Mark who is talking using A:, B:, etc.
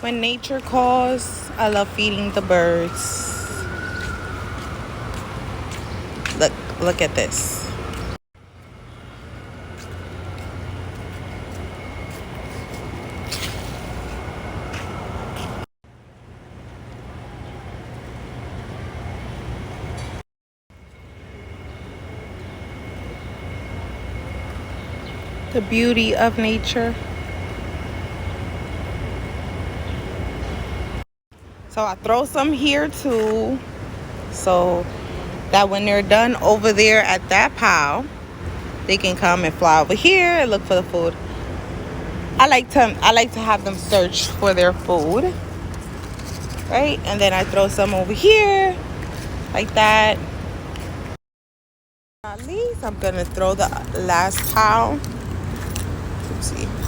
A: When nature calls, I love feeding the birds. Look at this. The beauty of nature. So I throw some here too, so that when they're done over there at that pile, they can come and fly over here and look for the food. I like to have them search for their food, right? And then I throw some over here like that. At least I'm gonna throw the last pile. Oopsie.